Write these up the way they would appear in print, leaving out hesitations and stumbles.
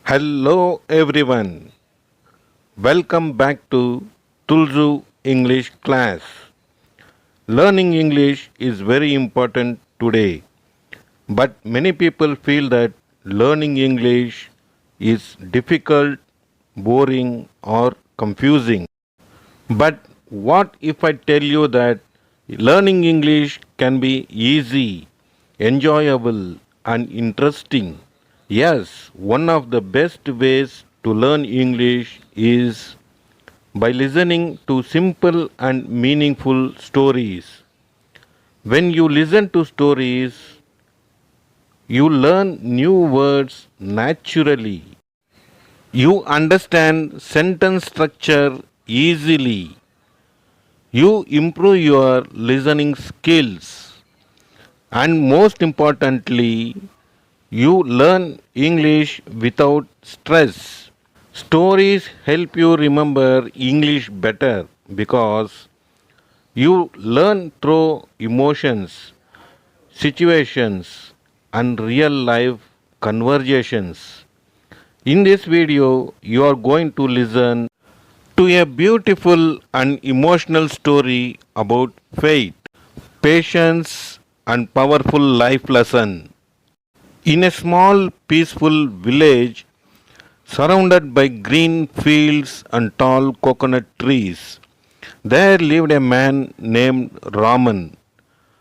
Hello everyone. Welcome back to Tulzu English class. Learning English is very important today, but many people feel that learning English is difficult, boring, or confusing. But what if I tell you that learning English can be easy, enjoyable, and interesting? Yes, one of the best ways to learn English is by listening to simple and meaningful stories. When you listen to stories, you learn new words naturally. You understand sentence structure easily. You improve your listening skills. And most importantly, you learn English without stress. Stories help you remember English better because you learn through emotions, situations, and real life conversations. In this video, you are going to listen to a beautiful and emotional story about faith, patience, and powerful life lesson. In a small, peaceful village surrounded by green fields and tall coconut trees, there lived a man named Raman.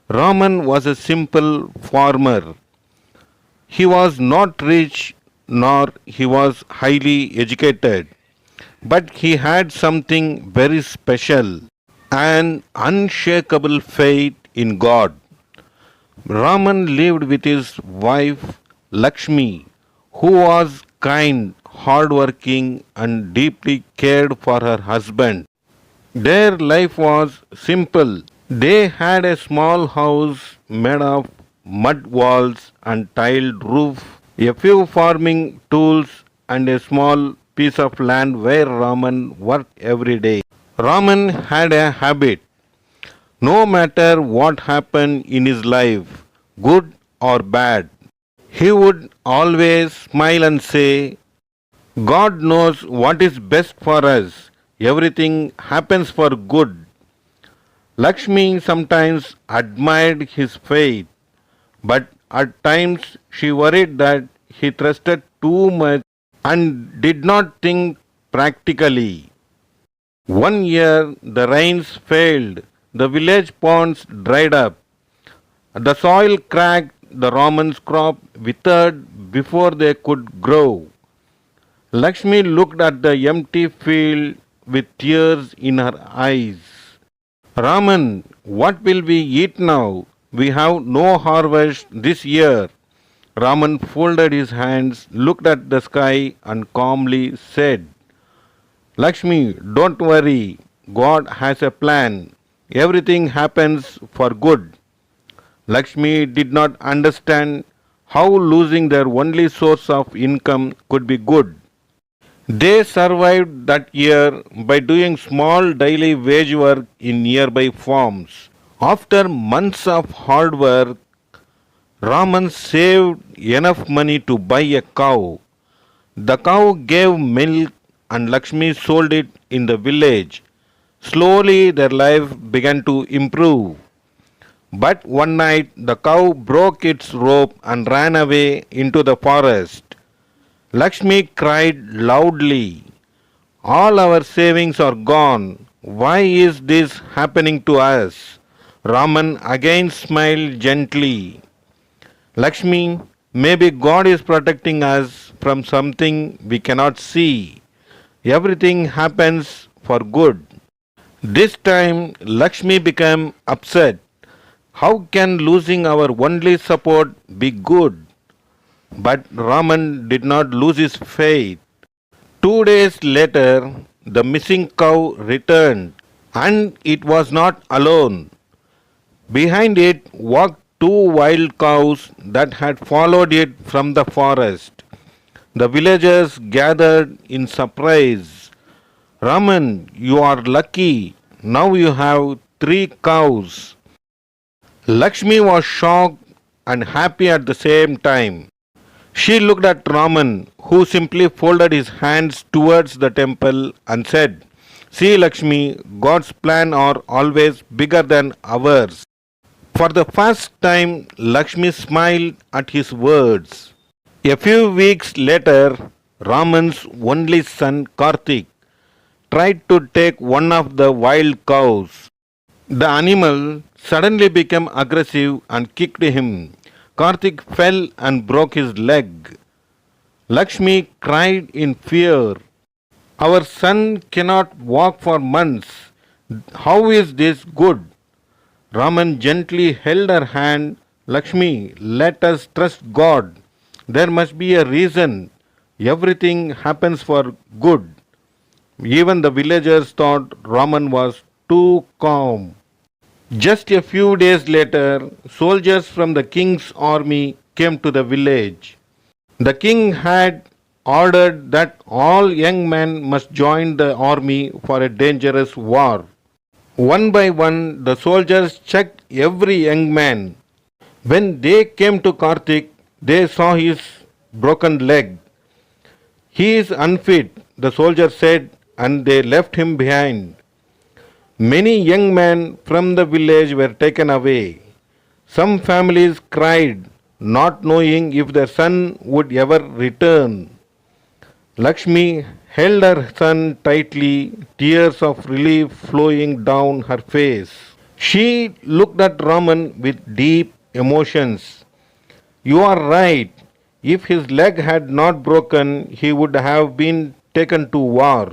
Raman was a simple farmer. He was not rich nor he was highly educated, but he had something very special, an unshakable faith in God. Raman lived with his wife Lakshmi, who was kind, hardworking, and deeply cared for her husband. Their life was simple. They had a small house made of mud walls and tiled roof, a few farming tools, and a small piece of land where Raman worked every day. Raman had a habit. No matter what happened in his life, good or bad, he would always smile and say, God knows what is best for us. Everything happens for good. Lakshmi sometimes admired his faith, but at times she worried that he trusted too much and did not think practically. One year the rains failed, the village ponds dried up, the soil cracked, the Raman's crop withered before they could grow. Lakshmi looked at the empty field with tears in her eyes. Raman, what will we eat now? We have no harvest this year. Raman folded his hands, looked at the sky, and calmly said, Lakshmi, don't worry. God has a plan. Everything happens for good. Lakshmi did not understand how losing their only source of income could be good. They survived that year by doing small daily wage work in nearby farms. After months of hard work, Raman saved enough money to buy a cow. The cow gave milk and Lakshmi sold it in the village. Slowly their life began to improve. But one night the cow broke its rope and ran away into the forest. Lakshmi cried loudly, All our savings are gone. Why is this happening to us? Raman again smiled gently. Lakshmi, maybe God is protecting us from something we cannot see. Everything happens for good. This time Lakshmi became upset. How can losing our only support be good? But Raman did not lose his faith. 2 days later, the missing cow returned, and it was not alone. Behind it walked two wild cows that had followed it from the forest. The villagers gathered in surprise. Raman, you are lucky. Now you have 3 cows. Lakshmi was shocked and happy at the same time. She looked at Raman, who simply folded his hands towards the temple and said, "See, Lakshmi, God's plan are always bigger than ours." For the first time, Lakshmi smiled at his words. A few weeks later, Raman's only son Karthik tried to take one of the wild cows. The animal suddenly became aggressive and kicked him. Karthik fell and broke his leg. Lakshmi cried in fear. "Our son cannot walk for months. How is this good?" Raman gently held her hand. "Lakshmi, let us trust God. There must be a reason. Everything happens for good." Even the villagers thought Raman was too calm. Just a few days later, soldiers from the king's army came to the village. The king had ordered that all young men must join the army for a dangerous war. One by one, the soldiers checked every young man. When they came to Karthik, they saw his broken leg. "He is unfit," the soldier said, and they left him behind. Many young men from the village were taken away. Some families cried, not knowing if their son would ever return. Lakshmi held her son tightly, tears of relief flowing down her face. She looked at Raman with deep emotions. "You are right. If his leg had not broken, he would have been taken to war."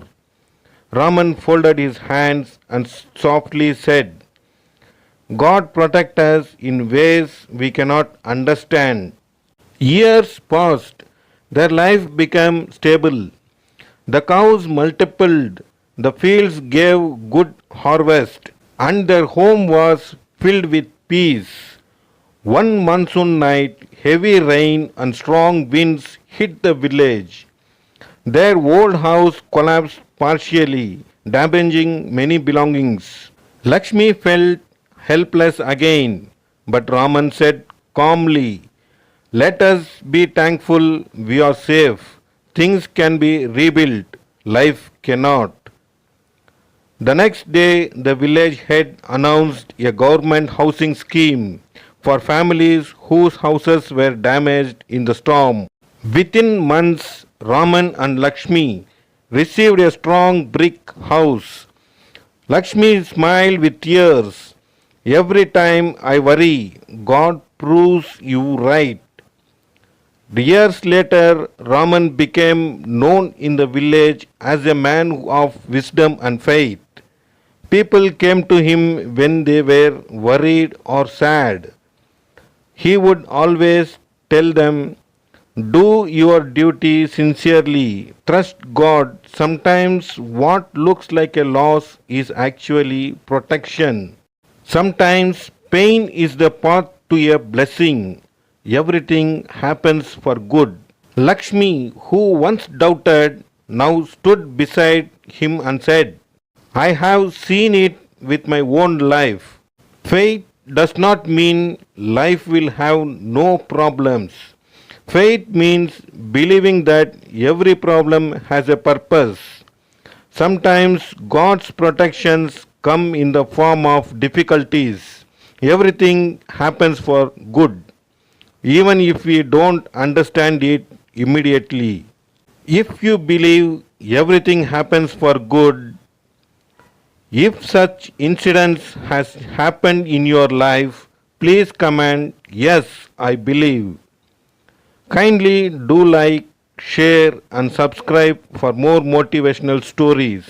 Raman folded his hands and softly said, "God protect us in ways we cannot understand." Years passed. Their life became stable. The cows multiplied, the fields gave good harvest, and their home was filled with peace. One monsoon night, heavy rain and strong winds hit the village. Their old house collapsed partially, damaging many belongings. Lakshmi felt helpless again, but Raman said calmly, "Let us be thankful we are safe. Things can be rebuilt, life cannot." The next day, the village head announced a government housing scheme for families whose houses were damaged in the storm. Within months, Raman and Lakshmi received a strong brick house. Lakshmi smiled with tears. "Every time I worry, God proves you right." Years later, Raman became known in the village as a man of wisdom and faith. People came to him when they were worried or sad. He would always tell them, "Do your duty sincerely. Trust God. Sometimes what looks like a loss is actually protection. Sometimes pain is the path to a blessing. Everything happens for good." Lakshmi, who once doubted, now stood beside him and said, "I have seen it with my own life. Faith does not mean life will have no problems. Faith means believing that every problem has a purpose. Sometimes God's protections come in the form of difficulties. Everything happens for good, even if we don't understand it immediately. If you believe everything happens for good, if such incidents has happened in your life, please comment, "Yes, I believe." Kindly do like, share and subscribe for more motivational stories.